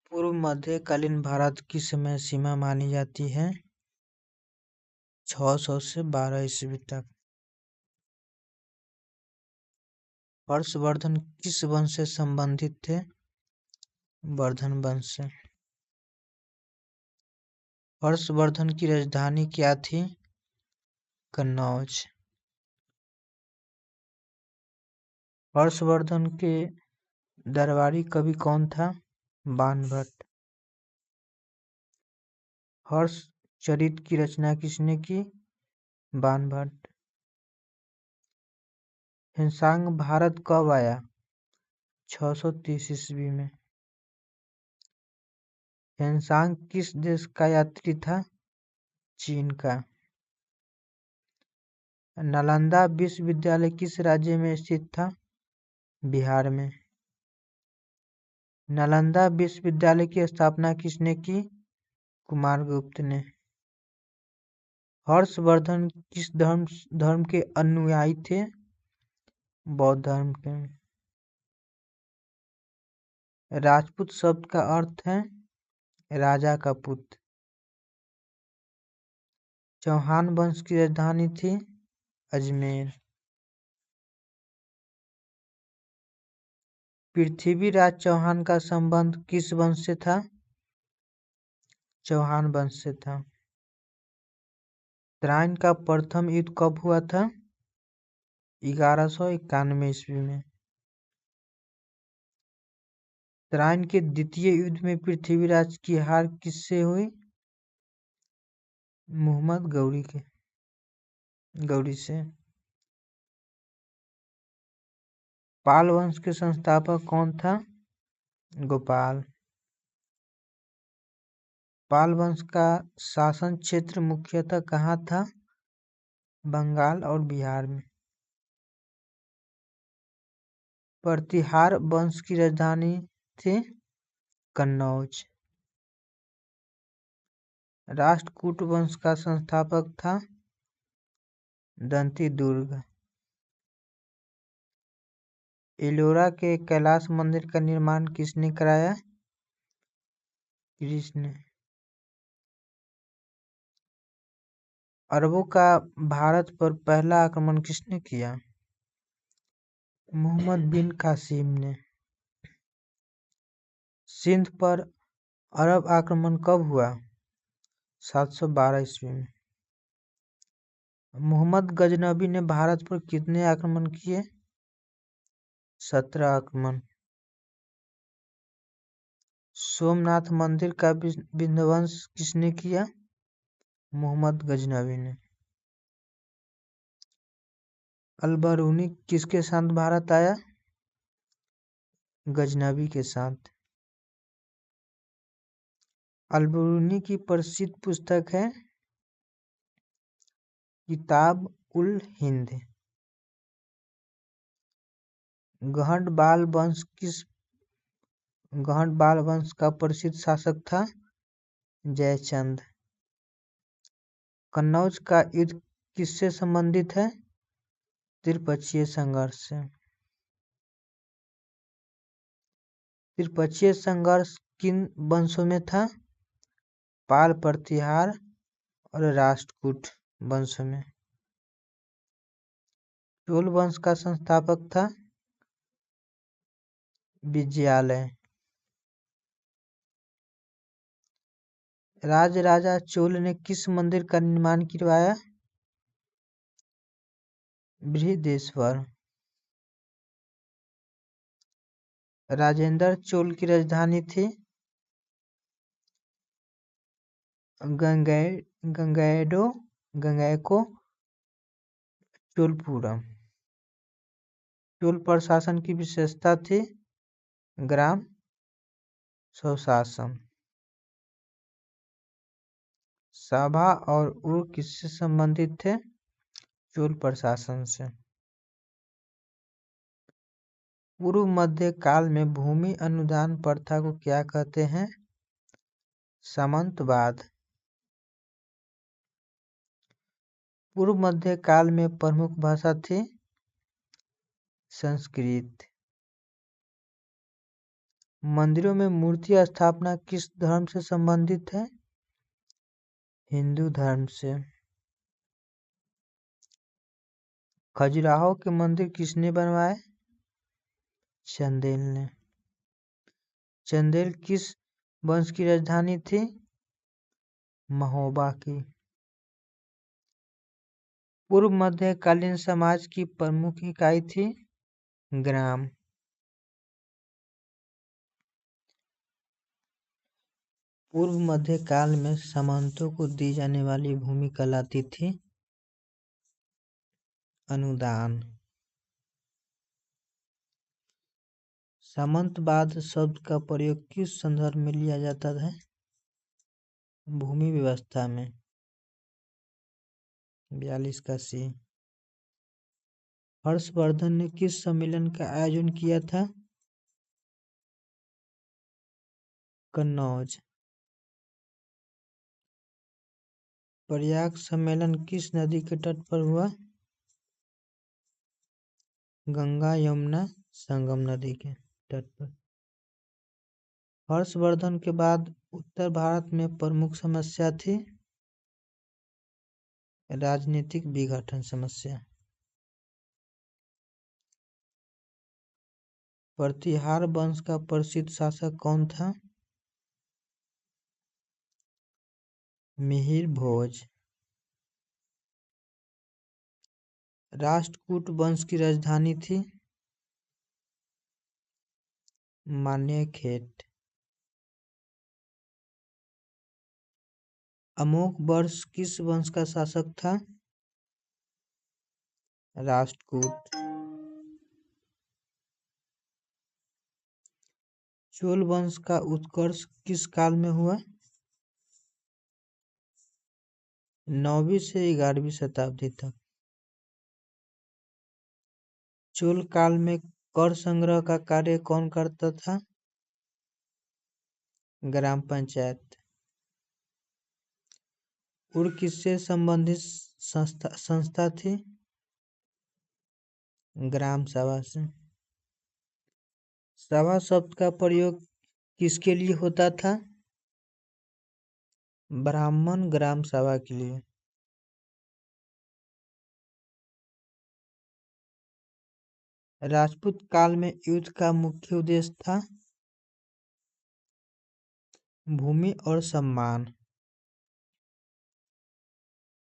पूर्व मध्यकालीन भारत की समय सीमा मानी जाती है 600 से 12 ईस्वी तक। हर्षवर्धन किस वंश से संबंधित थे? वर्धन वंश से। हर्षवर्धन की राजधानी क्या थी? कन्नौज। हर्षवर्धन के दरबारी कवि कौन था? बाणभट्ट। हर्षचरित की रचना किसने की? बाणभट्ट। हिंसांग भारत कब आया? 630 ईस्वी में। हिंसांग किस देश का यात्री था? चीन का। नालंदा विश्वविद्यालय किस राज्य में स्थित था? बिहार में। नालंदा विश्वविद्यालय की स्थापना किसने की? कुमारगुप्त ने। हर्षवर्धन किस धर्म के अनुयायी थे? बौद्ध धर्म के। राजपूत शब्द का अर्थ है राजा का पुत्र। चौहान वंश की राजधानी थी अजमेर। पृथ्वीराज चौहान का संबंध किस वंश से था? चौहान वंश से था। तराइन का प्रथम युद्ध कब हुआ था? 1191 ईस्वी में। तराइन के द्वितीय युद्ध में पृथ्वीराज की हार किससे हुई? मोहम्मद गौरी से। पाल वंश के संस्थापक कौन था? गोपाल। पाल वंश का शासन क्षेत्र मुख्यतः कहाँ था? बंगाल और बिहार में। प्रतिहार वंश की राजधानी थी कन्नौज। राष्ट्रकूट वंश का संस्थापक था दंती दुर्ग। एलोरा के कैलाश मंदिर का निर्माण किसने कराया? कृष्ण। अरबों का भारत पर पहला आक्रमण किसने किया? मोहम्मद बिन कासिम ने। सिंध पर अरब आक्रमण कब हुआ? 712 ईस्वी में। मोहम्मद गजनबी ने भारत पर कितने आक्रमण किए? 17 आक्रमण। सोमनाथ मंदिर का विध्वंस किसने किया? मोहम्मद गजनबी ने। अल-बरूनी किसके साथ भारत आया? गजनबी के साथ। अल-बरूनी की प्रसिद्ध पुस्तक है किताब उल हिंद। गहनबाल वंश का प्रसिद्ध शासक था जयचंद। कन्नौज का युद्ध किससे संबंधित है? त्रिपक्षीय संघर्ष से। त्रिपक्षीय संघर्ष किन वंशों में था? पाल, प्रतिहार और राष्ट्रकूट वंशों में। चोल वंश का संस्थापक था विजयालय। राजा चोल ने किस मंदिर का निर्माण करवाया? बृहदेश्वर। राजेंद्र चोल की राजधानी थी गंगैको चोलपुरम। चोल प्रशासन की विशेषता थी ग्राम स्वशासन। साभा और उर किससे संबंधित थे? चोल प्रशासन से। पूर्व मध्य काल में भूमि अनुदान प्रथा को क्या कहते हैं? सामंतवाद। पूर्व मध्य काल में प्रमुख भाषा थी संस्कृत। मंदिरों में मूर्ति स्थापना किस धर्म से संबंधित है? हिंदू धर्म से। खजुराहो के मंदिर किसने बनवाए? चंदेल ने। चंदेल किस वंश की राजधानी थी? महोबा की। पूर्व मध्यकालीन समाज की प्रमुख इकाई थी? ग्राम। पूर्व मध्यकाल में सामंतों को दी जाने वाली भूमि कहलाती थी? अनुदान। सामंतवाद शब्द का प्रयोग किस संदर्भ में लिया जाता है? भूमि व्यवस्था में। 42 का सी। हर्षवर्धन ने किस सम्मेलन का आयोजन किया था? कन्नौज। प्रयाग सम्मेलन किस नदी के तट पर हुआ? गंगा यमुना संगम नदी के तट पर। हर्षवर्धन के बाद उत्तर भारत में प्रमुख समस्या थी? राजनीतिक विघटन समस्या। प्रतिहार वंश का प्रसिद्ध शासक कौन था? मिहिर भोज। राष्ट्रकूट वंश की राजधानी थी? मान्यखेट। अमोघ वर्ष किस वंश का शासक था? राष्ट्रकूट। चोल वंश का उत्कर्ष किस काल में हुआ? 9वीं से 11वीं शताब्दी तक। चोल काल में कर संग्रह का कार्य कौन करता था? ग्राम पंचायत। उर किससे संबंधित संस्था थी? ग्राम सभा से। सभा शब्द का प्रयोग किसके लिए होता था? ब्राह्मण ग्राम सभा के लिए। राजपूत काल में युद्ध का मुख्य उद्देश्य था? भूमि और सम्मान।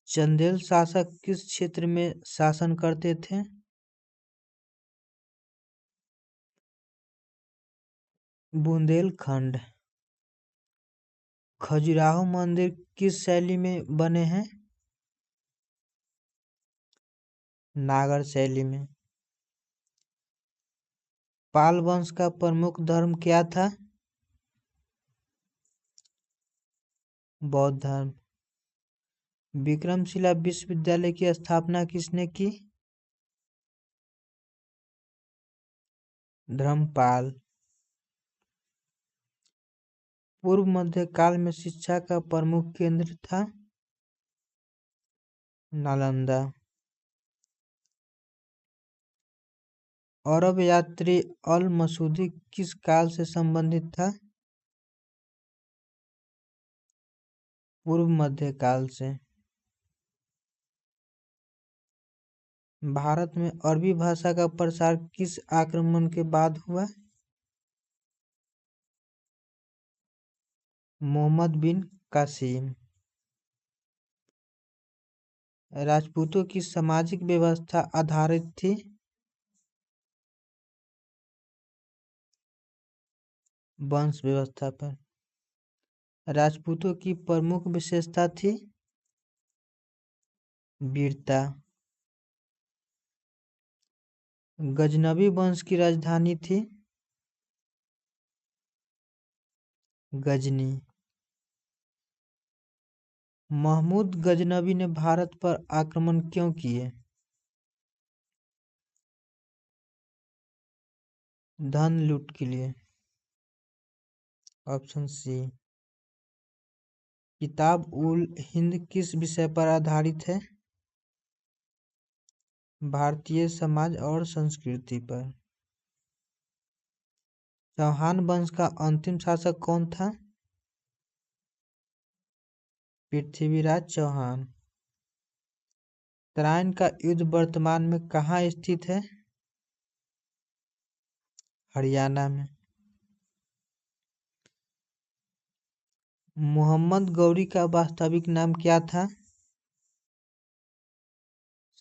चंदेल शासक किस क्षेत्र में शासन करते थे? बुंदेलखंड। खजुराहो मंदिर किस शैली में बने हैं? नागर शैली में। पाल वंश का प्रमुख धर्म क्या था? बौद्ध धर्म। विक्रमशिला विश्वविद्यालय की स्थापना किसने की? धर्मपाल। पूर्व मध्यकाल में शिक्षा का प्रमुख केंद्र था? नालंदा। अरब यात्री अल मसूदी किस काल से संबंधित था? पूर्व मध्यकाल से। भारत में अरबी भाषा का प्रसार किस आक्रमण के बाद हुआ? मोहम्मद बिन कासिम। राजपूतों की सामाजिक व्यवस्था आधारित थी? वंश व्यवस्था पर। राजपूतों की प्रमुख विशेषता थी? वीरता। गजनवी वंश की राजधानी थी? गजनी। महमूद गजनवी ने भारत पर आक्रमण क्यों किए? धन लूट के लिए। Option C. किताब उल हिंद किस विषय पर आधारित है? भारतीय समाज और संस्कृति पर। चौहान वंश का अंतिम शासक कौन था? पृथ्वीराज चौहान। तराइन का युद्ध वर्तमान में कहाँ स्थित है? हरियाणा में। मोहम्मद गौरी का वास्तविक नाम क्या था?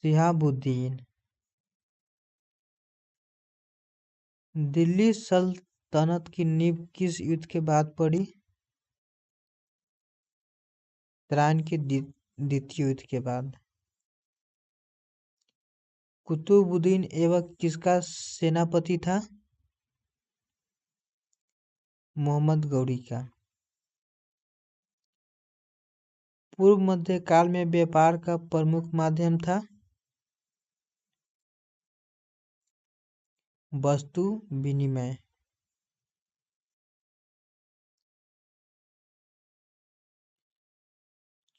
शिहाबुद्दीन। दिल्ली सल्तनत की नींव किस युद्ध के बाद पड़ी? तराइन के द्वितीय युद्ध के बाद। कुतुबुद्दीन ऐबक किसका सेनापति था? मोहम्मद गौरी का। पूर्व मध्य काल में व्यापार का प्रमुख माध्यम था? वस्तु विनिमय।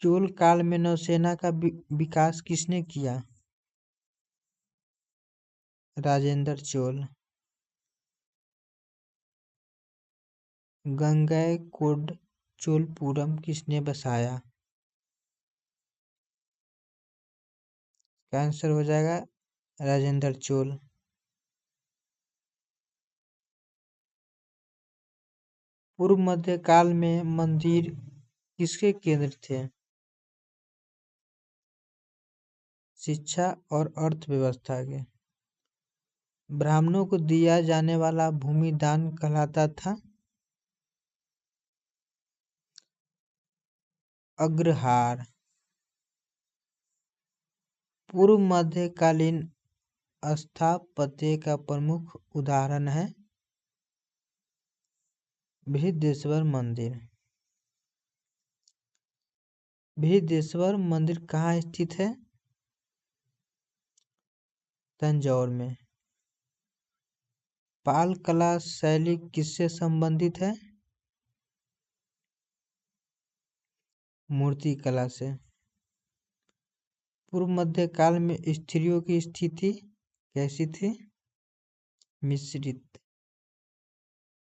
चोल काल में नौसेना का विकास किसने किया? राजेंद्र चोल। गंगैकोंड चोलपुरम किसने बसाया? इसका आंसर हो जाएगा राजेंद्र चोल। पूर्व मध्य काल में मंदिर किसके केंद्र थे? शिक्षा और अर्थव्यवस्था के। ब्राह्मणों को दिया जाने वाला भूमि दान कहलाता था? अग्रहार। पूर्व मध्यकालीन स्थापत्य का प्रमुख उदाहरण है बृहदेश्वर मंदिर। बृहदेश्वर मंदिर कहाँ स्थित है? तंजौर में। पाल कला शैली किससे संबंधित है? मूर्ति कला से। पूर्व मध्य काल में स्त्रियों की स्थिति कैसी थी? मिश्रित।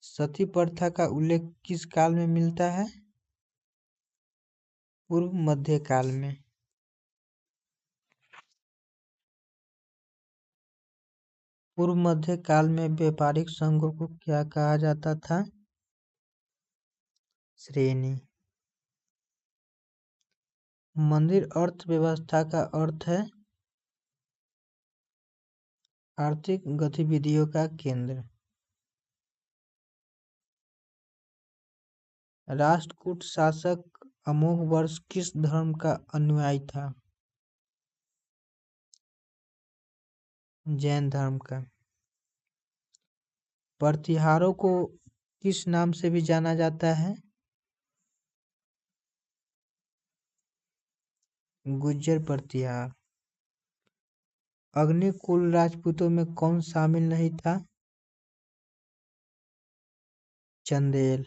सती प्रथा का उल्लेख किस काल में मिलता है? पूर्व मध्य काल में। पूर्व मध्य काल में व्यापारिक संघों को क्या कहा जाता था? श्रेणी। मंदिर अर्थव्यवस्था का अर्थ है आर्थिक गतिविधियों का केंद्र। राष्ट्रकूट शासक अमोघ वर्ष किस धर्म का अनुयायी था? जैन धर्म का। प्रतिहारों को किस नाम से भी जाना जाता है? गुज्जर प्रतिहार। अग्निकुल राजपूतों में कौन शामिल नहीं था? चंदेल।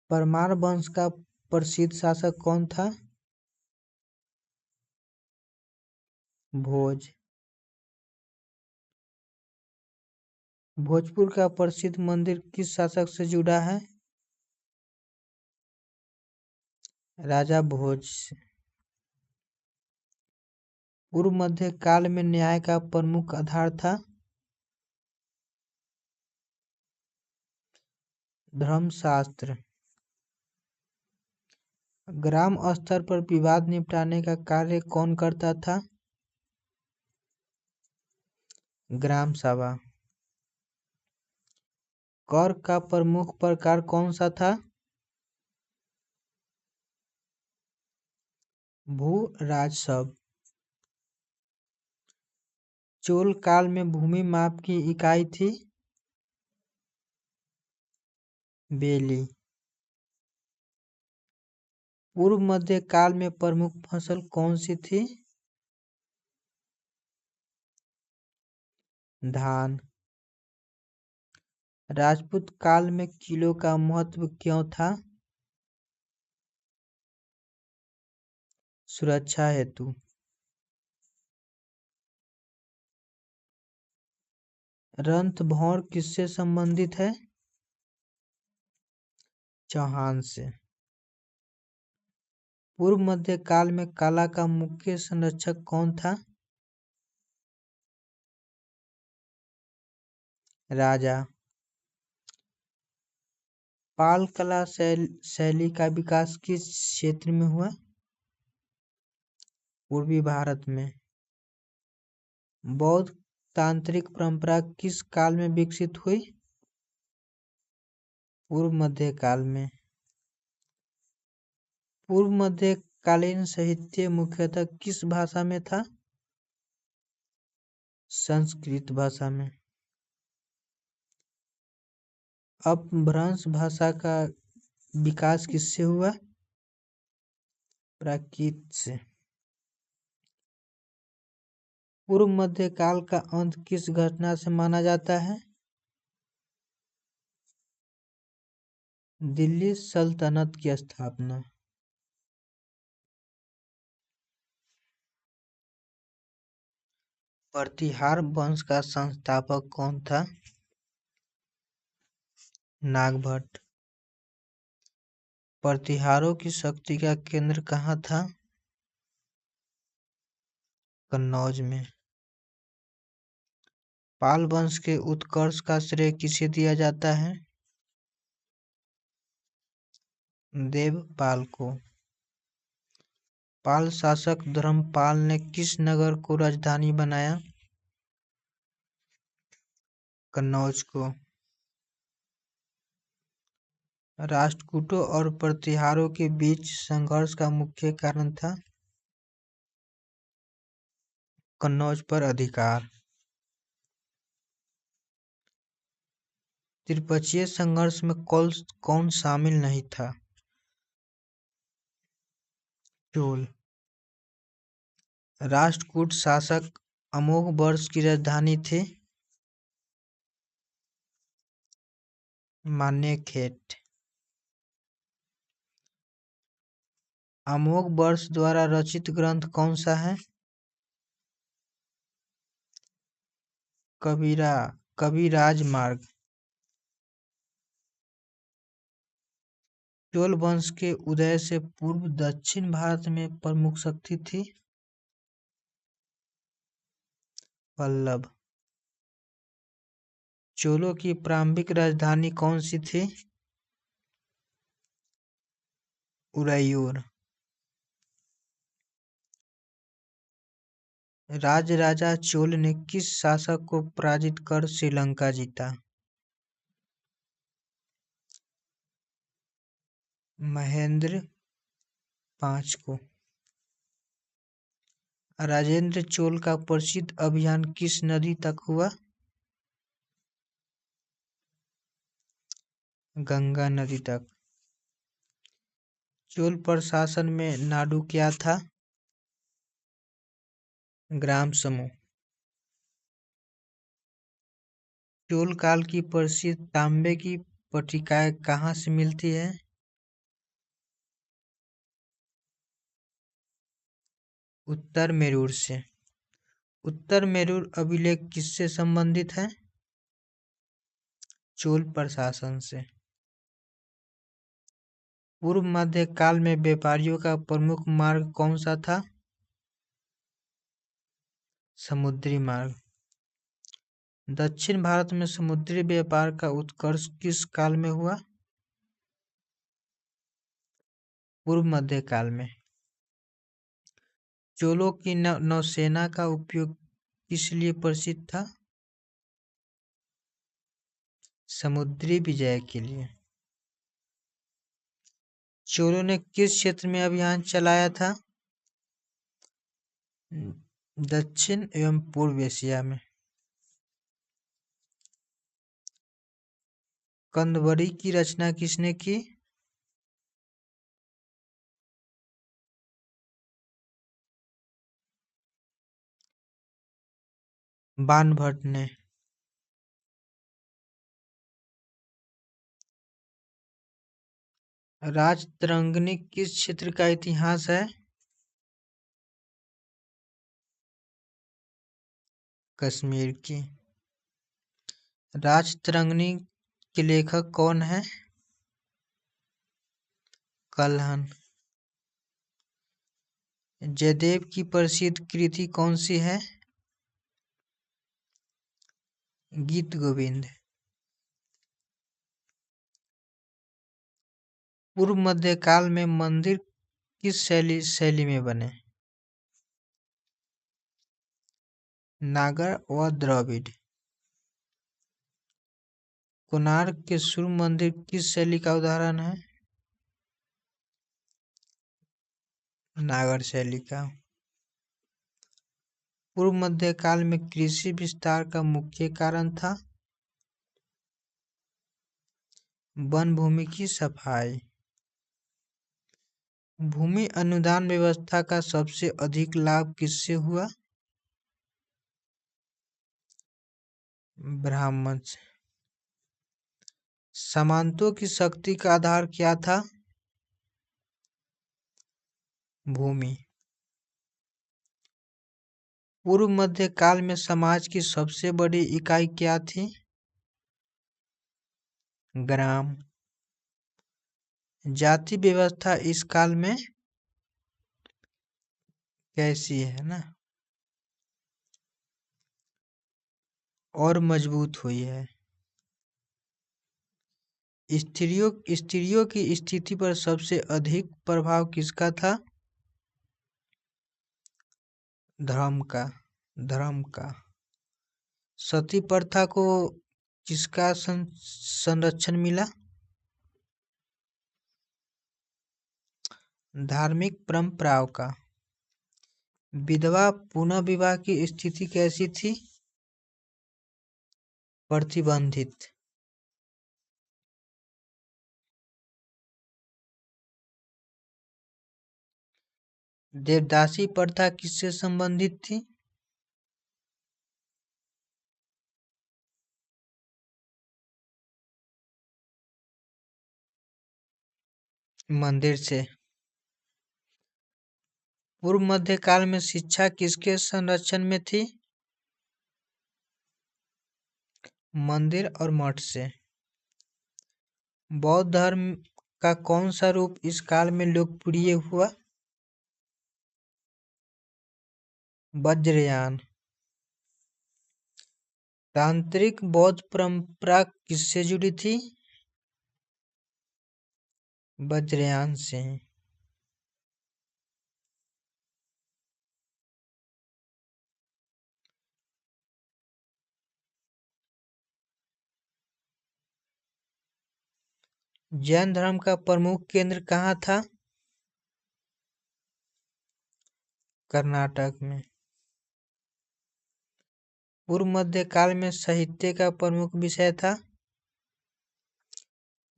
परमार वंश का प्रसिद्ध शासक कौन था? भोज। भोजपुर का प्रसिद्ध मंदिर किस शासक से जुड़ा है? राजा भोज। पूर्व मध्य काल में न्याय का प्रमुख आधार था? धर्मशास्त्र। ग्राम स्तर पर विवाद निपटाने का कार्य कौन करता था? ग्राम सभा। कर का प्रमुख प्रकार कौन सा था? भू राजस्व। चोल काल में भूमि माप की इकाई थी? बेली। पूर्व मध्य काल में प्रमुख फसल कौन सी थी? धान। राजपूत काल में किलों का महत्व क्यों था? सुरक्षा हेतु। रणथंभौर किससे संबंधित है? चौहान से। पूर्व मध्य काल में कला का मुख्य संरक्षक कौन था? राजा। पाल कला शैली का विकास किस क्षेत्र में हुआ? पूर्वी भारत में। बौद्ध तांत्रिक परंपरा किस काल में विकसित हुई? पूर्व मध्य काल में। पूर्व मध्यकालीन साहित्य मुख्यतः किस भाषा में था? संस्कृत भाषा में। अपभ्रंश भाषा का विकास किससे हुआ? प्राकृत से। पूर्व मध्य काल का अंत किस घटना से माना जाता है? दिल्ली सल्तनत की स्थापना। प्रतिहार वंश का संस्थापक कौन था? नागभट्ट। प्रतिहारों की शक्ति का केंद्र कहाँ था? कन्नौज में। पाल वंश के उत्कर्ष का श्रेय किसे दिया जाता है? देवपाल को। पाल शासक धर्मपाल ने किस नगर को राजधानी बनाया? कन्नौज को। राष्ट्रकूटों और प्रतिहारों के बीच संघर्ष का मुख्य कारण था? कन्नौज पर अधिकार। त्रिपक्षीय संघर्ष में कौन शामिल नहीं था? चोल। राष्ट्रकूट शासक अमोघ वर्ष की राजधानी थी? मान्यखेट। अमोघ वर्ष द्वारा रचित ग्रंथ कौन सा है? कविराज मार्ग। चोल वंश के उदय से पूर्व दक्षिण भारत में प्रमुख शक्ति थी? पल्लव। चोलों की प्रारंभिक राजधानी कौन सी थी? उरैयूर। राजराजा चोल ने किस शासक को पराजित कर श्रीलंका जीता? महेंद्र पांच को। राजेंद्र चोल का प्रसिद्ध अभियान किस नदी तक हुआ? गंगा नदी तक। चोल प्रशासन में नाडु क्या था? ग्राम समूह। चोल काल की प्रसिद्ध तांबे की पट्टिकाएं कहाँ से मिलती है? उत्तर मेरूर से। उत्तर मेरूर अभिलेख किससे संबंधित है? चोल प्रशासन से। पूर्व मध्य काल में व्यापारियों का प्रमुख मार्ग कौन सा था? समुद्री मार्ग। दक्षिण भारत में समुद्री व्यापार का उत्कर्ष किस काल में हुआ? पूर्व मध्य काल में। चोलों की नौसेना का उपयोग किस लिए प्रसिद्ध था? समुद्री विजय के लिए। चोलों ने किस क्षेत्र में अभियान चलाया था? दक्षिण एवं पूर्व एशिया में। कंदबरी की रचना किसने की? बाणभट्ट ने। राजतरंगिणी किस क्षेत्र का इतिहास है? कश्मीर की। राजतरंगिणी के लेखक कौन है? कल्हन। जयदेव की प्रसिद्ध कृति कौन सी है? गीत गोविंद। पूर्व मध्यकाल में मंदिर किस शैली में बने? नागर व द्रविड़। कोणार्क के सूर्य मंदिर किस शैली का उदाहरण है? नागर शैली का। पूर्व मध्यकाल में कृषि विस्तार का मुख्य कारण था वन भूमि की सफाई। भूमि अनुदान व्यवस्था का सबसे अधिक लाभ किससे हुआ? ब्राह्मण से। सामंतों की शक्ति का आधार क्या था? भूमि। पूर्व मध्य काल में समाज की सबसे बड़ी इकाई क्या थी? ग्राम। जाति व्यवस्था इस काल में कैसी है ना, और मजबूत हुई है। स्त्रियों की स्थिति पर सबसे अधिक प्रभाव किसका था? धर्म का। सती प्रथा को किसका संरक्षण मिला? धार्मिक परंपराओं का। विधवा पुनः विवाह की स्थिति कैसी थी? प्रतिबंधित। देवदासी प्रथा किससे संबंधित थी? मंदिर से। पूर्व मध्य काल में शिक्षा किसके संरक्षण में थी? मंदिर और मठ से। बौद्ध धर्म का कौन सा रूप इस काल में लोकप्रिय हुआ? वज्रयान। तांत्रिक बौद्ध परंपरा किससे जुड़ी थी? वज्रयान से। जैन धर्म का प्रमुख केंद्र कहाँ था? कर्नाटक में। पूर्व मध्य काल में साहित्य का प्रमुख विषय था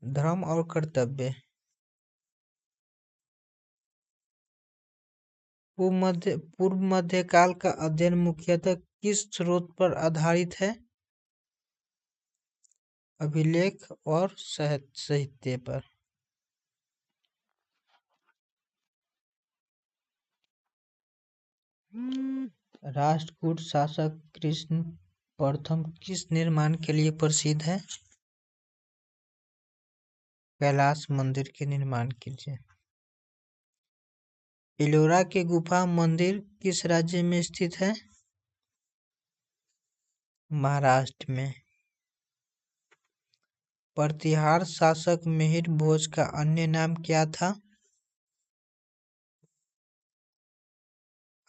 धर्म और कर्तव्य। पूर्व मध्य काल का अध्ययन मुख्यतः किस स्रोत पर आधारित है? अभिलेख और साहित्य पर। राष्ट्रकूट शासक कृष्ण प्रथम किस निर्माण के लिए प्रसिद्ध है? कैलाश मंदिर के निर्माण के लिए। एलोरा के गुफा मंदिर किस राज्य में स्थित है? महाराष्ट्र में। प्रतिहार शासक मिहिर भोज का अन्य नाम क्या था?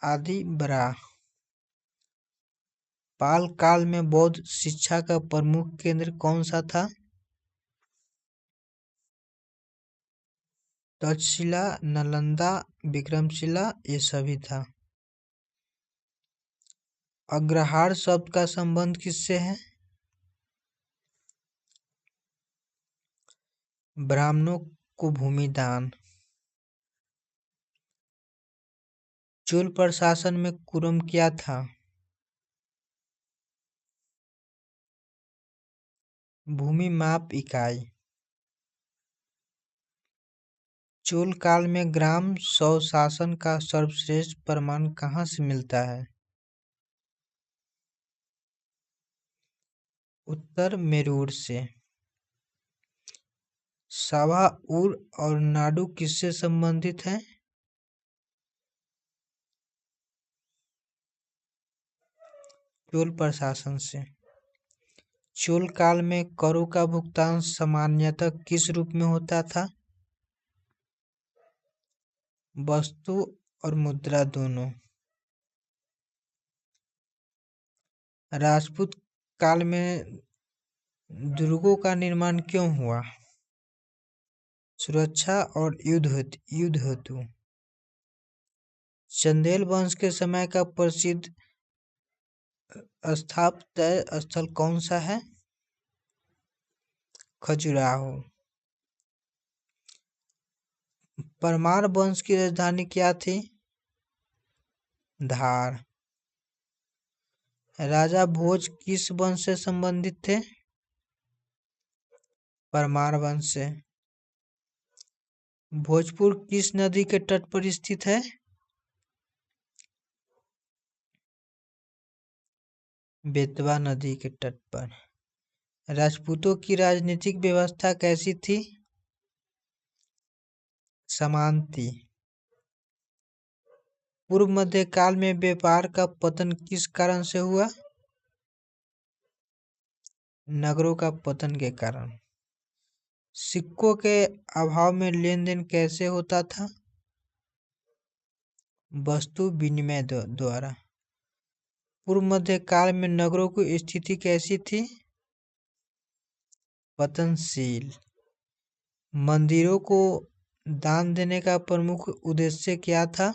आदि बराह। पाल काल में बौद्ध शिक्षा का प्रमुख केंद्र कौन सा था? तक्षशिला, नालंदा, विक्रमशिला ये सभी था। अग्रहार शब्द का संबंध किससे है? ब्राह्मणों को भूमि दान। चोल प्रशासन में कुरम क्या था? भूमि माप इकाई। चोल काल में ग्राम स्वशासन का सर्वश्रेष्ठ प्रमाण कहाँ से मिलता है? उत्तर मेरूर से। सावाऊर और नाडु किससे संबंधित है? चोल प्रशासन से। चोल काल में करों का भुगतान सामान्यतः किस रूप में होता था? वस्तु और मुद्रा दोनों। राजपूत काल में दुर्गों का निर्माण क्यों हुआ? सुरक्षा और युद्ध हेतु। चंदेल वंश के समय का प्रसिद्ध स्थापत्य स्थल कौन सा है? खजुराहो। परमार वंश की राजधानी क्या थी? धार। राजा भोज किस वंश से संबंधित थे? परमार वंश से। भोजपुर किस नदी के तट पर स्थित है? बेतवा नदी के तट पर। राजपूतों की राजनीतिक व्यवस्था कैसी थी? समान थी। पूर्व मध्य काल में व्यापार का पतन किस कारण से हुआ? नगरों का पतन के कारण। सिक्कों के अभाव में लेन देन कैसे होता था? वस्तु विनिमय द्वारा। पूर्व मध्य काल में नगरों की स्थिति कैसी थी? पतनशील। मंदिरों को दान देने का प्रमुख उद्देश्य क्या था?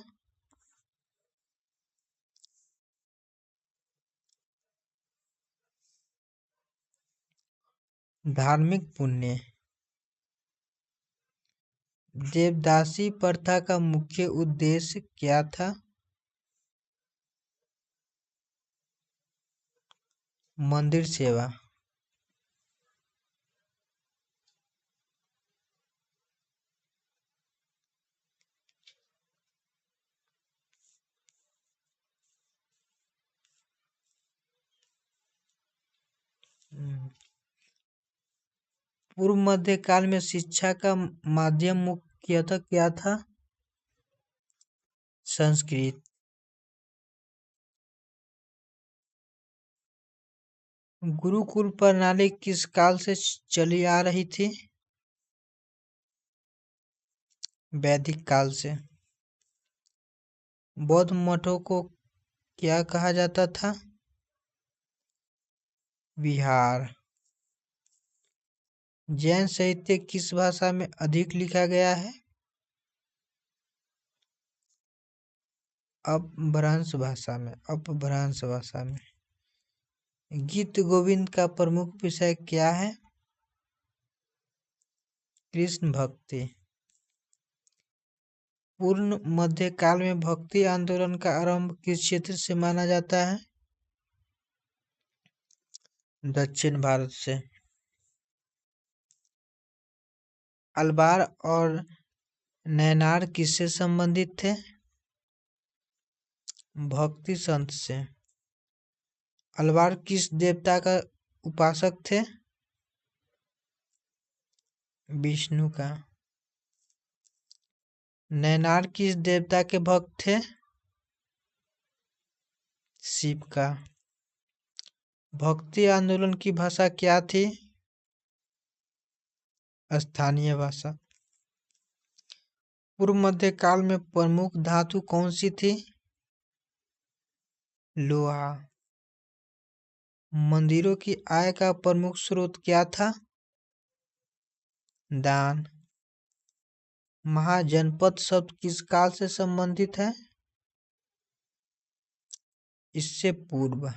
धार्मिक पुण्य। देवदासी प्रथा का मुख्य उद्देश्य क्या था? मंदिर सेवा। पूर्व मध्य काल में शिक्षा का माध्यम मुख्यतः क्या था? संस्कृत। गुरुकुल प्रणाली किस काल से चली आ रही थी? वैदिक काल से। बौद्ध मठों को क्या कहा जाता था? विहार। जैन साहित्य किस भाषा में अधिक लिखा गया है? अपभ्रंश भाषा में। गीत गोविंद का प्रमुख विषय क्या है? कृष्ण भक्ति। पूर्ण मध्य काल में भक्ति आंदोलन का आरंभ किस क्षेत्र से माना जाता है? दक्षिण भारत से। अलवार और नैनार किससे संबंधित थे? भक्ति संत से। अलवार किस देवता का उपासक थे? विष्णु का। नैनार किस देवता के भक्त थे? शिव का। भक्ति आंदोलन की भाषा क्या थी? स्थानीय भाषा। पूर्व मध्य काल में प्रमुख धातु कौन सी थी? लोहा। मंदिरों की आय का प्रमुख स्रोत क्या था? दान। महाजनपद शब्द किस काल से संबंधित है? इससे पूर्व।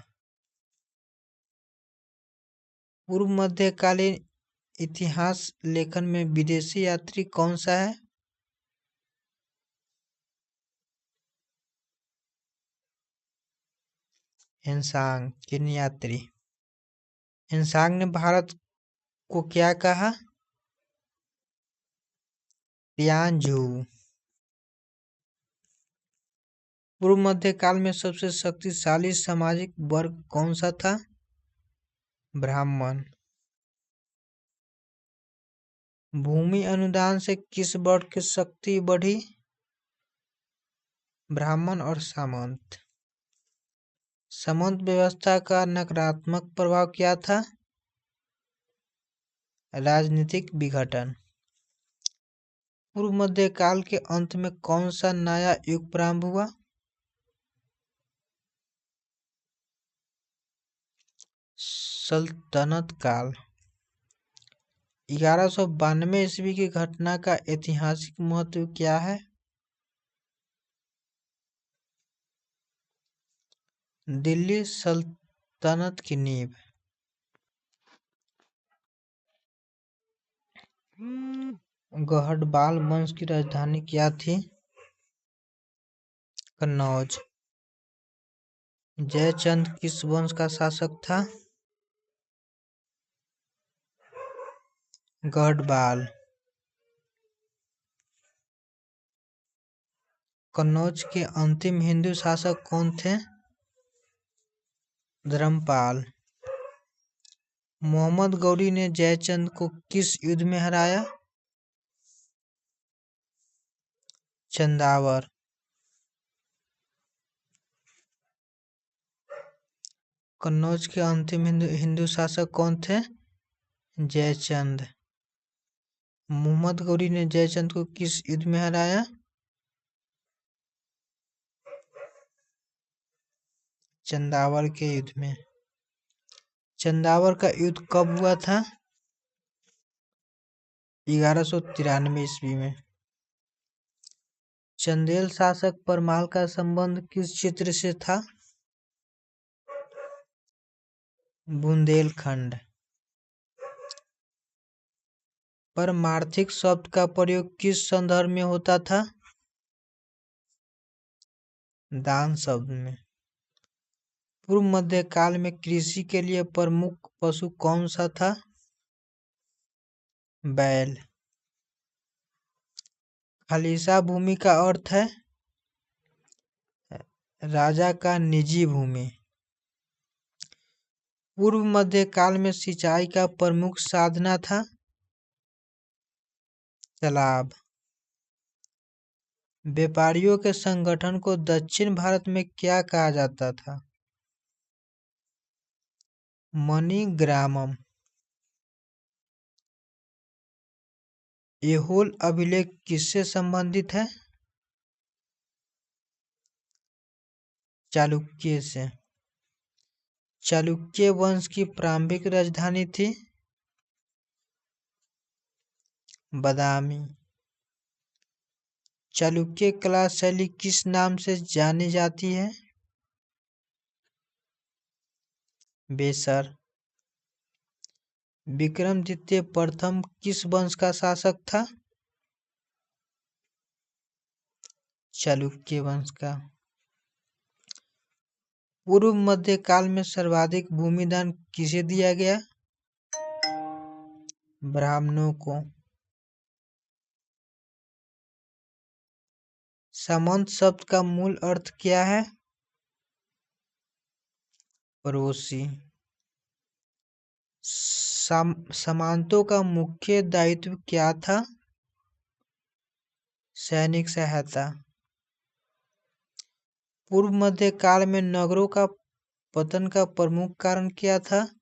पूर्व मध्यकालीन इतिहास लेखन में विदेशी यात्री कौन सा है? हेनसांग चीनी यात्री। हेनसांग ने भारत को क्या कहा? तियानझू। पूर्व मध्य काल में सबसे शक्तिशाली सामाजिक वर्ग कौन सा था? ब्राह्मण। भूमि अनुदान से किस वर्ग की शक्ति बढ़ी? ब्राह्मण और सामंत। सामंत व्यवस्था का नकारात्मक प्रभाव क्या था? राजनीतिक विघटन। पूर्व मध्य काल के अंत में कौन सा नया युग प्रारंभ हुआ? सल्तनत काल। 1192 ईस्वी की घटना का ऐतिहासिक महत्व क्या है? दिल्ली सल्तनत की नींव। गढ़वाल वंश की राजधानी क्या थी? कन्नौज। जयचंद किस वंश का शासक था? गढ़वाल। कन्नौज के अंतिम हिंदू शासक कौन थे? धर्मपाल। मोहम्मद गौरी ने जयचंद को किस युद्ध में हराया? चंदावर। कन्नौज के अंतिम हिंदू शासक कौन थे? जयचंद। मोहम्मद गौरी ने जयचंद को किस युद्ध में हराया? चंदावर के युद्ध में। चंदावर का युद्ध कब हुआ था? 1193 ईस्वी में। चंदेल शासक परमाल का संबंध किस क्षेत्र से था? बुंदेलखंड। परमार्थिक शब्द का प्रयोग किस संदर्भ में होता था? दान शब्द में। पूर्व मध्य काल में कृषि के लिए प्रमुख पशु कौन सा था? बैल। खालिसा भूमि का अर्थ है राजा का निजी भूमि। पूर्व मध्य काल में सिंचाई का प्रमुख साधना था तालाब। व्यापारियों के संगठन को दक्षिण भारत में क्या कहा जाता था? मणिग्रामम। ऐहोल अभिलेख किससे संबंधित है? चालुक्य से। चालुक्य वंश की प्रारंभिक राजधानी थी बादामी। चालुक्य कला शैली किस नाम से जानी जाती है? बेसर। विक्रमादित्य प्रथम किस वंश का शासक था? चालुक्य वंश का। पूर्व मध्य काल में सर्वाधिक भूमिदान किसे दिया गया? ब्राह्मणों को। सामंत शब्द का मूल अर्थ क्या है? पड़ोसी। सामंतों का मुख्य दायित्व क्या था? सैनिक सहायता। पूर्व मध्य काल में नगरों का पतन का प्रमुख कारण क्या था?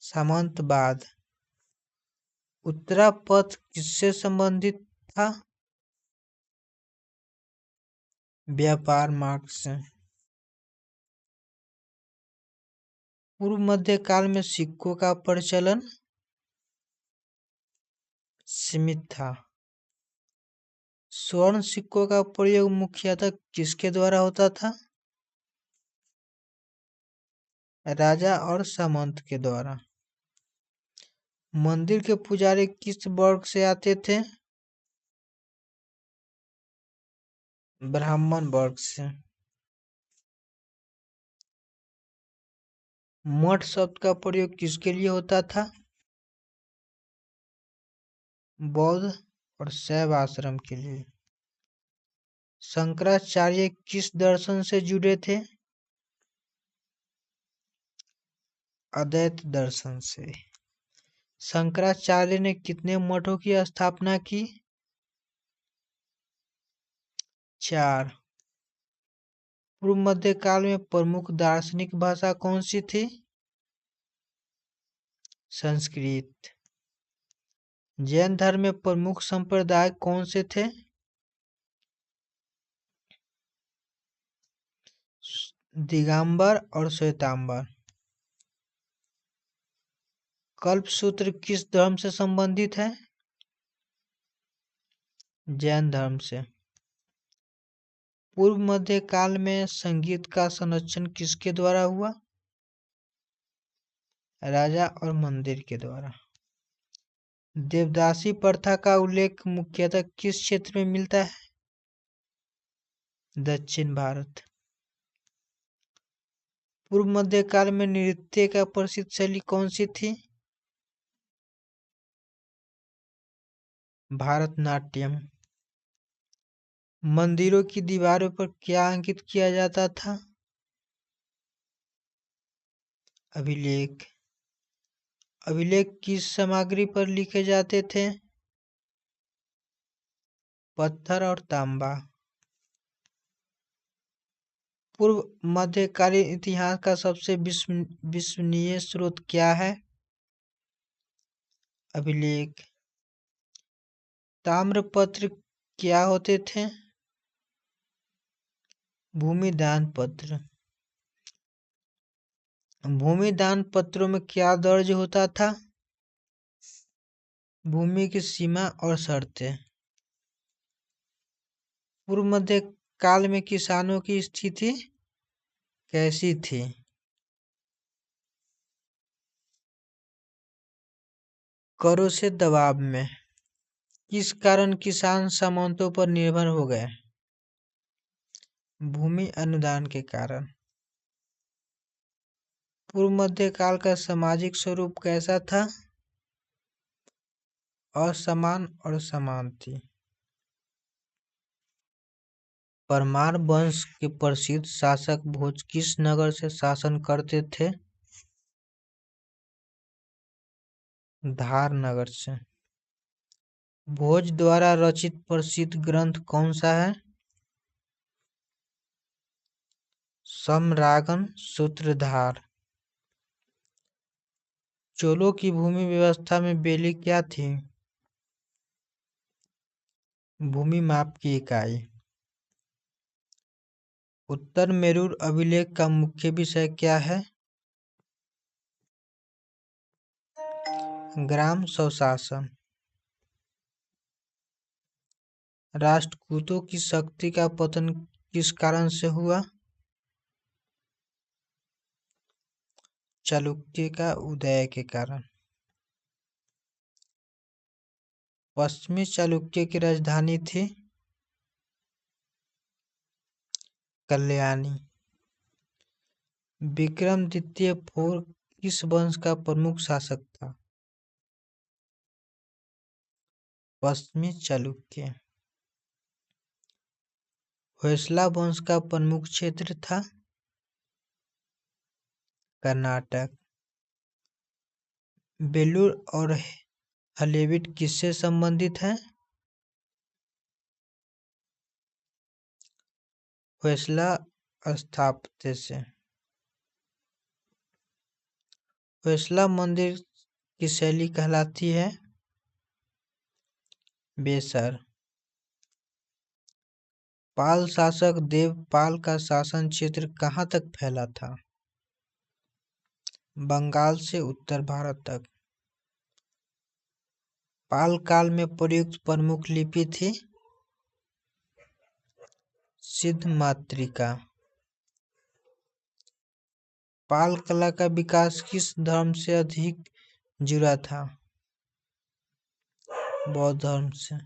सामंतवाद। उत्तरापथ किससे संबंधित था? व्यापार मार्ग से। पूर्व मध्य काल में सिक्कों का प्रचलन सीमित था। स्वर्ण सिक्कों का प्रयोग मुख्यतः किसके द्वारा होता था? राजा और सामंत के द्वारा। मंदिर के पुजारी किस वर्ग से आते थे? ब्राह्मण वर्ग से। मठ शब्द का प्रयोग किसके लिए होता था? बौद्ध और शैव आश्रम के लिए। शंकराचार्य किस दर्शन से जुड़े थे? अद्वैत दर्शन से। शंकराचार्य ने कितने मठों की स्थापना की? 4। पूर्व मध्य काल में प्रमुख दार्शनिक भाषा कौन सी थी? संस्कृत। जैन धर्म में प्रमुख संप्रदाय कौन से थे? दिगंबर और श्वेतांबर। कल्पसूत्र किस धर्म से संबंधित है? जैन धर्म से। पूर्व मध्य काल में संगीत का संरक्षण किसके द्वारा हुआ? राजा और मंदिर के द्वारा। देवदासी प्रथा का उल्लेख मुख्यतः किस क्षेत्र में मिलता है? दक्षिण भारत। पूर्व मध्य काल में नृत्य का प्रसिद्ध शैली कौन सी थी? भारतनाट्यम। मंदिरों की दीवारों पर क्या अंकित किया जाता था? अभिलेख। अभिलेख किस सामग्री पर लिखे जाते थे? पत्थर और तांबा। पूर्व मध्यकालीन इतिहास का सबसे विश्वसनीय स्रोत क्या है? अभिलेख। ताम्रपत्र क्या होते थे? भूमिदान पत्र। भूमिदान पत्रों में क्या दर्ज होता था? भूमि की सीमा और शर्तें। पूर्व मध्य काल में किसानों की स्थिति कैसी थी? करों से दबाव में। किस कारण किसान सामंतों पर निर्भर हो गए? भूमि अनुदान के कारण। पूर्व मध्य काल का सामाजिक स्वरूप कैसा था? असमान और समान थी। परमार वंश के प्रसिद्ध शासक भोज किस नगर से शासन करते थे? धार नगर से। भोज द्वारा रचित प्रसिद्ध ग्रंथ कौन सा है? सम्रागन सूत्रधार। चोलों की भूमि व्यवस्था में बेली क्या थी? भूमि माप की इकाई। उत्तर मेरूर अभिलेख का मुख्य विषय क्या है? ग्राम स्वशासन। राष्ट्रकूटों की शक्ति का पतन किस कारण से हुआ? चालुक्य का उदय के कारण। पश्चिमी चालुक्य की राजधानी थी कल्याणी। विक्रमादित्य फोर किस वंश का प्रमुख शासक था? पश्चिमी चालुक्य। होयसला वंश का प्रमुख क्षेत्र था कर्नाटक। बेलूर और हलेबीड किससे संबंधित है? होयसला स्थापत्य से। होयसला मंदिर की शैली कहलाती है बेसर। पाल शासक देवपाल का शासन क्षेत्र कहाँ तक फैला था? बंगाल से उत्तर भारत तक। पाल काल में प्रयुक्त प्रमुख लिपि थी सिद्ध मातृका। पाल कला का विकास किस धर्म से अधिक जुड़ा था? बौद्ध धर्म से।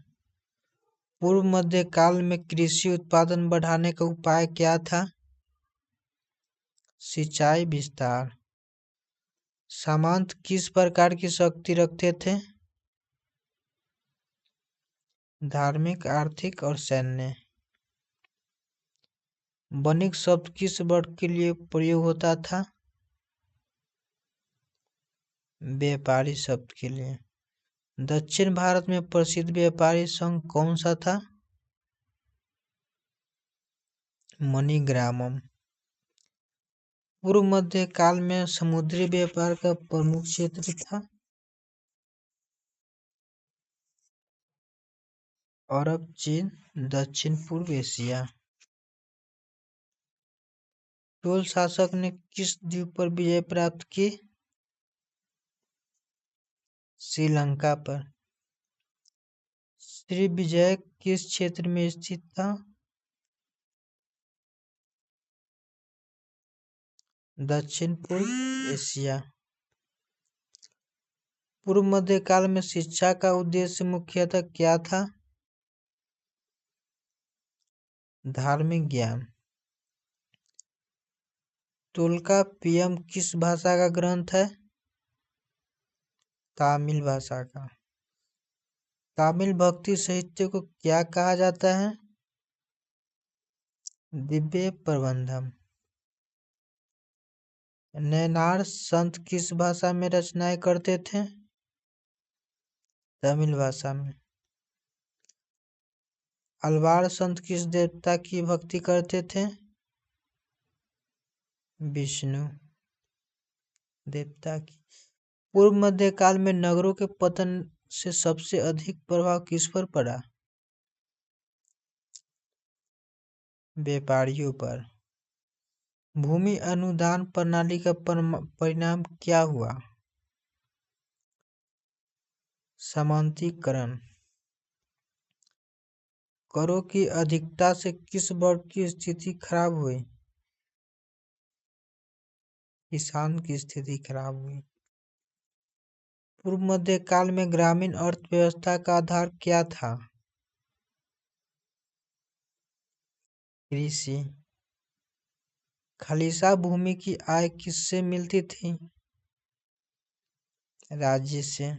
पूर्व मध्य काल में कृषि उत्पादन बढ़ाने का उपाय क्या था? सिंचाई विस्तार। सामंत किस प्रकार की शक्ति रखते थे? धार्मिक, आर्थिक और सैन्य। वणिक शब्द किस वर्ग के लिए प्रयोग होता था? व्यापारी शब्द के लिए। दक्षिण भारत में प्रसिद्ध व्यापारी संघ कौन सा था? मणिग्रामम। पूर्व मध्य काल में समुद्री व्यापार का प्रमुख क्षेत्र था? अरब, चीन, दक्षिण पूर्व एशिया। चोल शासक ने किस द्वीप पर विजय प्राप्त की? श्रीलंका पर। श्रीविजय किस क्षेत्र में स्थित था? दक्षिण पूर्व एशिया। पूर्व मध्य काल में शिक्षा का उद्देश्य मुख्यतः क्या था? धार्मिक ज्ञान। तोल्काप्पियम किस भाषा का ग्रंथ है? तमिल भाषा का। तमिल भक्ति साहित्य को क्या कहा जाता है? दिव्य प्रबंधम। नैनार संत किस भाषा में रचनाएं करते थे? तमिल भाषा में। अलवार संत किस देवता की भक्ति करते थे? विष्णु देवता की। पूर्व मध्य काल में नगरों के पतन से सबसे अधिक प्रभाव किस पर पड़ा? व्यापारियों पर। भूमि अनुदान प्रणाली का परिणाम क्या हुआ? सामंतीकरण। करों की अधिकता से किस वर्ग की स्थिति खराब हुई? किसान की स्थिति खराब हुई। पूर्व मध्य काल में ग्रामीण अर्थव्यवस्था का आधार क्या था? कृषि। खालिसा भूमि की आय किससे मिलती थी? राज्य से।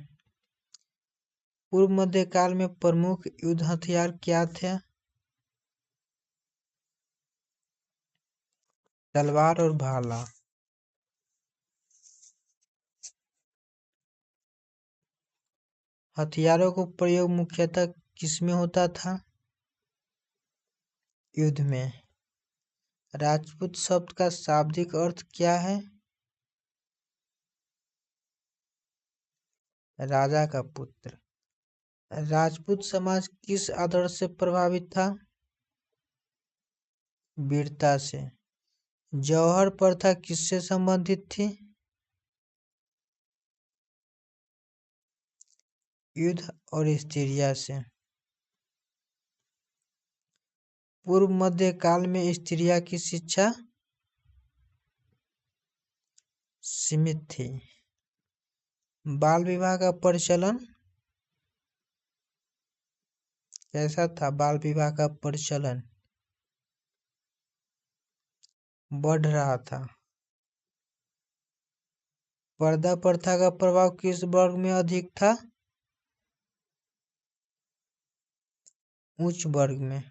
पूर्व मध्य काल में प्रमुख युद्ध हथियार क्या थे? तलवार और भाला। हथियारों का प्रयोग मुख्यतः किसमें होता था? युद्ध में। राजपूत शब्द का शाब्दिक अर्थ क्या है? राजा का पुत्र। राजपूत समाज किस आदर्श से प्रभावित था? वीरता से। जौहर प्रथा किससे संबंधित थी? युद्ध और स्त्रियां से। पूर्व मध्य काल में स्त्रियां की शिक्षा सीमित थी। बाल विवाह का प्रचलन कैसा था? बाल विवाह का प्रचलन बढ़ रहा था। पर्दा प्रथा का प्रभाव किस वर्ग में अधिक था? उच्च वर्ग में।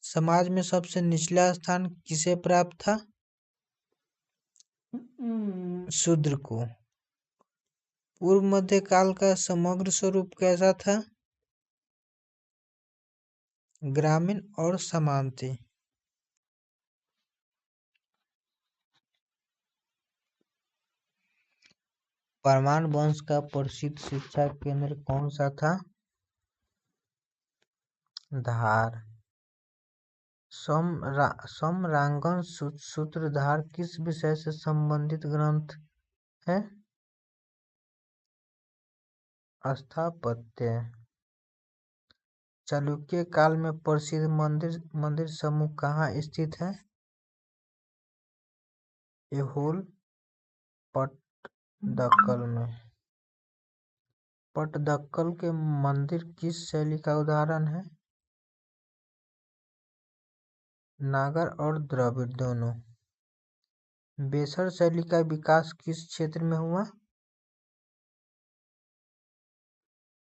समाज में सबसे निचला स्थान किसे प्राप्त था? शूद्र को। पूर्व मध्य काल का समग्र स्वरूप कैसा था? ग्रामीण और सामंती। परमार वंश का प्रसिद्ध शिक्षा केंद्र कौन सा था? धार। सम्रांगण सूत्रधार किस विषय से संबंधित ग्रंथ है? स्थापत्य। चालुक्य काल में प्रसिद्ध मंदिर समूह कहाँ स्थित है? ऐहोल पट्टदकल में। पट्टदकल के मंदिर किस शैली का उदाहरण है? नागर और द्रविड़ दोनों। बेसर शैली का विकास किस क्षेत्र में हुआ?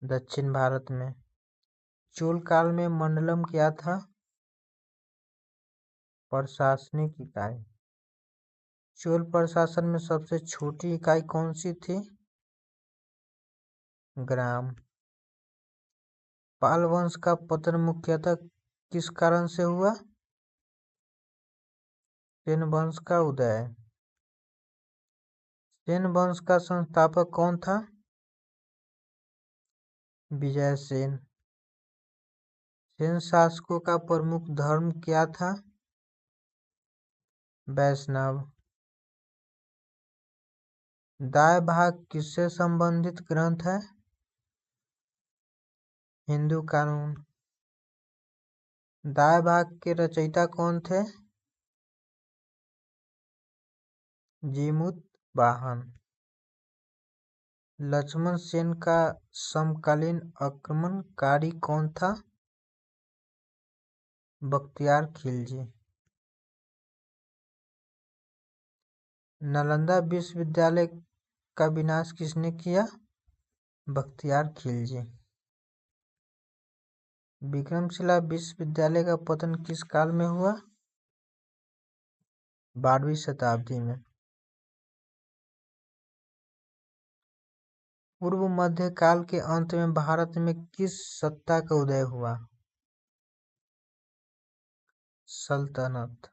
दक्षिण भारत में। चोल काल में मंडलम क्या था? प्रशासनिक इकाई। चोल प्रशासन में सबसे छोटी इकाई कौन सी थी? ग्राम। पाल वंश का पतन मुख्यतः किस कारण से हुआ? सेन वंश का उदय। सेन वंश का संस्थापक कौन था? विजय सेन। सेन शासकों का प्रमुख धर्म क्या था? वैष्णव। दाय भाग किससे संबंधित ग्रंथ है? हिंदू कानून। दाय भाग के रचयिता कौन थे? जीमूत वाहन। लक्ष्मण सेन का समकालीन आक्रमणकारी कौन था? बख्तियार खिलजी। नालंदा विश्वविद्यालय का विनाश किसने किया? बख्तियार खिलजी। विक्रमशिला विश्वविद्यालय का पतन किस काल में हुआ? 12वीं शताब्दी में। पूर्व मध्य काल के अंत में भारत में किस सत्ता का उदय हुआ? सल्तनत।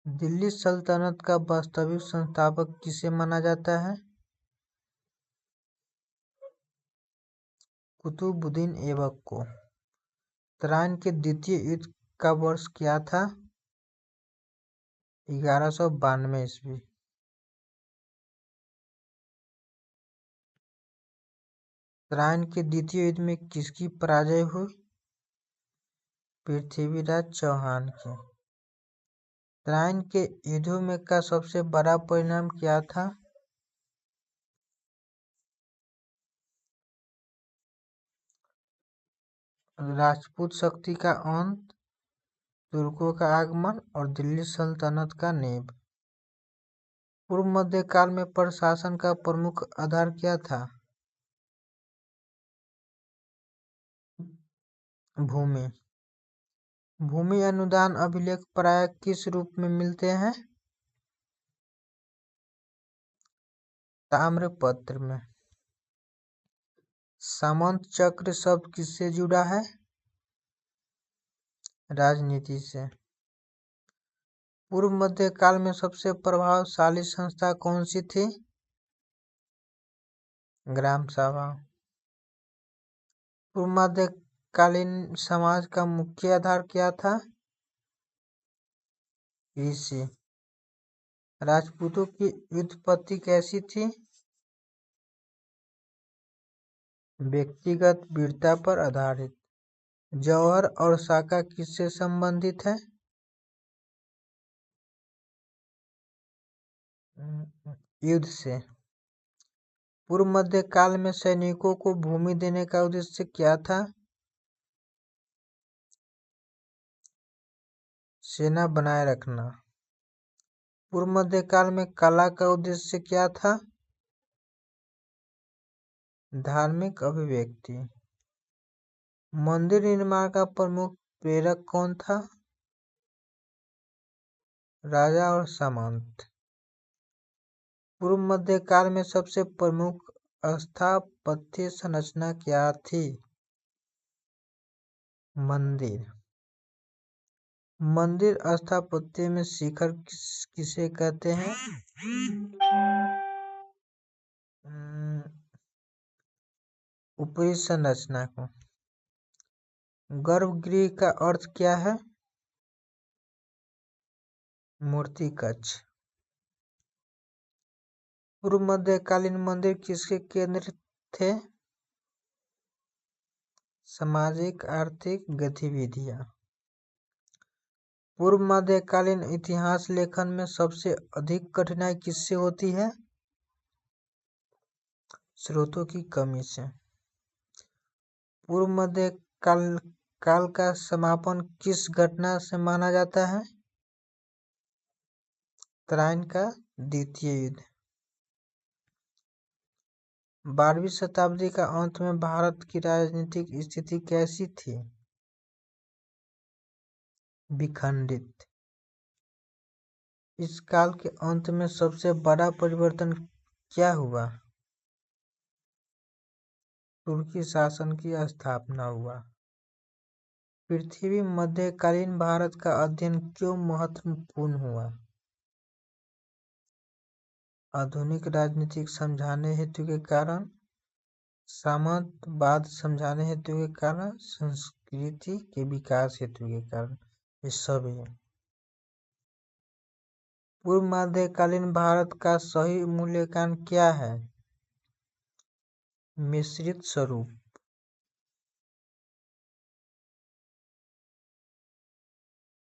दिल्ली सल्तनत का वास्तविक संस्थापक किसे माना जाता है? कुतुबुद्दीन ऐबक को। तराइन के द्वितीय युद्ध का वर्ष क्या था? 1192 ईस्वी। तराइन के द्वितीय युद्ध में किसकी पराजय हुई? पृथ्वीराज चौहान की। तराइन के युद्धों में का सबसे बड़ा परिणाम क्या था? राजपूत शक्ति का अंत, तुर्कों का आगमन और दिल्ली सल्तनत का नींव। पूर्व मध्य काल में प्रशासन का प्रमुख आधार क्या था? भूमि। भूमि अनुदान अभिलेख प्रायः किस रूप में मिलते हैं? ताम्रपत्र में। सामंत चक्र शब्द किससे जुड़ा है? राजनीति से। पूर्व मध्य काल में सबसे प्रभावशाली संस्था कौन सी थी? ग्राम सभा। पूर्व मध्यकालीन समाज का मुख्य आधार क्या था? कृषि। राजपूतों की व्युत्पत्ति कैसी थी? व्यक्तिगत वीरता पर आधारित। जौहर और साका किससे संबंधित है? युद्ध से। पूर्व मध्य काल में सैनिकों को भूमि देने का उद्देश्य क्या था? सेना बनाए रखना। पूर्व मध्य काल में कला का उद्देश्य क्या था? धार्मिक अभिव्यक्ति। मंदिर निर्माण का प्रमुख प्रेरक कौन था? राजा और सामंत। पूर्व मध्य काल में सबसे प्रमुख स्थापत्य संरचना क्या थी? मंदिर। मंदिर स्थापत्य में शिखर किसे कहते हैं? ऊपरी संरचना को। गर्भगृह का अर्थ क्या है? मूर्ति कक्ष। पूर्व मध्यकालीन मंदिर किसके केंद्र थे? सामाजिक आर्थिक गतिविधियां। पूर्व मध्यकालीन इतिहास लेखन में सबसे अधिक कठिनाई किससे होती है? स्रोतों की कमी से। पूर्व मध्य काल का समापन किस घटना से माना जाता है? तराइन का द्वितीय युद्ध। 12वीं शताब्दी का अंत में भारत की राजनीतिक स्थिति कैसी थी? विखंडित। इस काल के अंत में सबसे बड़ा परिवर्तन क्या हुआ? तुर्की शासन की स्थापना हुआ। पृथ्वी मध्यकालीन भारत का अध्ययन क्यों महत्वपूर्ण हुआ? आधुनिक राजनीतिक समझाने हेतु के कारण, सामंतवाद समझाने हेतु के कारण, संस्कृति के विकास हेतु के कारण, ये सब है। पूर्व मध्यकालीन भारत का सही मूल्यांकन क्या है? मिश्रित स्वरूप।